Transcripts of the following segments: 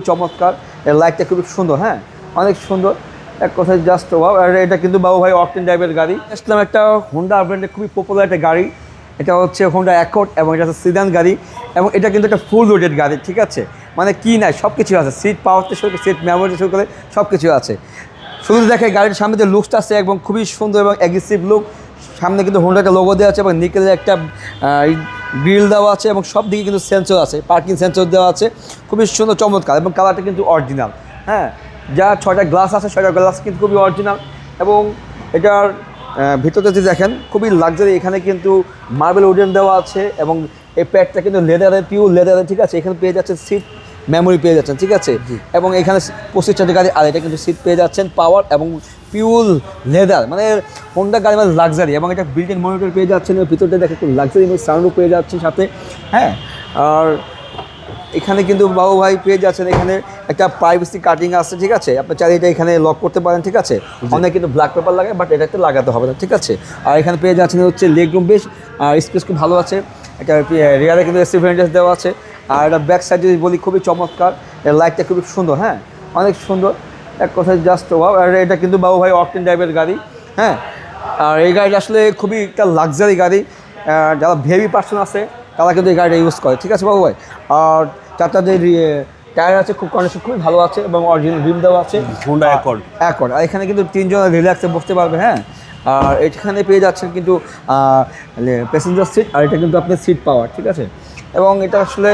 চমৎকার, এর লাইটটা খুবই সুন্দর, হ্যাঁ অনেক সুন্দর, এক কথায় জাস্ট ওয়াও। আর এটা কিন্তু বাবু ভাই অকটেন টাইপের গাড়ি। আসলাম একটা হোন্ডা ব্র্যান্ডের খুবই পপুলার একটা গাড়ি, এটা হচ্ছে হোন্ডা অ্যাকর্ড এবং এটা হচ্ছে সিডান গাড়ি এবং এটা কিন্তু একটা ফুল লোডেড গাড়ি, ঠিক আছে, মানে কি নাই সব কিছু আছে, সিট পাওয়ার থেকে শুরু করে সিট মেমোরি শুরু করে সব কিছু আছে। শুধু দেখে গাড়ির সামনে যে লুকসটা আছে একদম খুবই সুন্দর এবং অ্যাগ্রেসিভ লুক। সামনে কিন্তু হোন্ডা একটা লোগো দেওয়া আছে এবং নিকেলের একটা গ্রিল দেওয়া আছে এবং সব দিকে কিন্তু সেন্সর আছে, পার্কিং সেন্সর দেওয়া আছে, খুবই সুন্দর চমৎকার এবং কালারটা কিন্তু অরিজিনাল। হ্যাঁ, যা 6টা গ্লাস আছে 6টা গ্লাস কিন্তু খুবই অরিজিনাল এবং এটার ভিতরে যদি দেখেন খুবই লাক্সারি। এখানে কিন্তু মার্বেল উডেন দেওয়া আছে এবং এই প্যাডটা কিন্তু লেদারের, পিওর লেদারের, ঠিক আছে। এখানে পেয়ে যাচ্ছেন সিট মেমোরি পেয়ে যাচ্ছেন, ঠিক আছে, এবং এখানে 25টা গাড়ি আর এটা কিন্তু সিট পেয়ে যাচ্ছেন পাওয়ার এবং পিওর লেদার, মানে হোন্ডা গাড়ি মানে লাক্সারি এবং এটা বিল্ট-ইন মনিটর পেয়ে যাচ্ছেন এবং ভিতরটা দেখে একটু লাক্সারি এবং সাউন্ডও পেয়ে যাচ্ছেন সাথে। হ্যাঁ, আর এখানে কিন্তু বাবু ভাই পেয়ে যাচ্ছেন এখানে একটা প্রাইভেসি কাটিং আছে, ঠিক আছে, আপনি চাইলে এটা এখানে লক করতে পারেন, ঠিক আছে। অনেক কিন্তু ব্ল্যাক পেপার লাগে বাট এটাতে লাগাতে হবে না, ঠিক আছে। আর এখানে পেয়ে যাচ্ছেন হচ্ছে লেগ রুম, বেশ স্পেস খুব ভালো আছে। এটা রিয়ারে কিন্তু এসি ভেন্টেজ দেওয়া আছে আর এটা ব্যাক সাইড যদি বলি খুবই চমৎকার, এর লাইটটা খুবই সুন্দর, হ্যাঁ অনেক সুন্দর, এক কথায় জাস্ট ওয়াও। আর এটা কিন্তু বাবু ভাই অকটেন টাইপের গাড়ি, হ্যাঁ। আর এই গাড়িটা আসলে খুবই একটা লাক্সারি গাড়ি, যারা হেভি পার্সন আছে তারা কিন্তু এই গাড়িটা ইউজ করে, ঠিক আছে বাবু ভাই। আর চারটা যে টায়ার আছে খুব কন্ডিশন খুবই ভালো আছে এবং অরিজিনাল রিম দেওয়া আছে, হোন্ডা অ্যাকর্ড। আর এখানে কিন্তু 3 জন রিল্যাক্সে বসতে পারবে, হ্যাঁ। আর এখানে পেয়ে যাচ্ছেন কিন্তু প্যাসেঞ্জার সিট আর এটা কিন্তু আপনার সিট পাওয়ার, ঠিক আছে। এবং এটা আসলে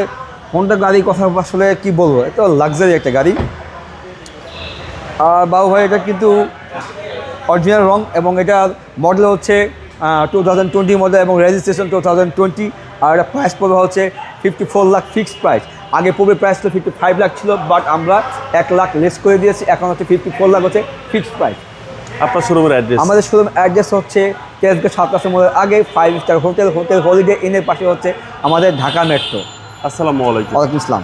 হোন্ডা গাড়ির কথা আসলে কি বলবো, এটা লাক্সারি একটা গাড়ি। আর বাবু ভাই এটা কিন্তু অরিজিনাল রং এবং এটা মডেল হচ্ছে 2020 মডেল এবং রেজিস্ট্রেশন 2020। আর এটা প্রাইস পড়বে হচ্ছে 54 লাখ ফিক্সড প্রাইস। আগে পূর্বে প্রাইস ছিল 55 লাখ ছিল, বাট আমরা 1 লাখ লেস করে দিয়েছি, এখন হচ্ছে 54 লাখ হচ্ছে ফিক্সড প্রাইস। আপনার শোরুমের অ্যাড্রেস? আমাদের শোরুম অ্যাড্রেস হচ্ছে তেজগাঁ 7 মোড়ের আগে 5 স্টার হোটেল হলিডে ইনের পাশে হচ্ছে আমাদের ঢাকা মেট্রো। আসসালামু আলাইকুম। ওয়ালাইকুম আসসালাম।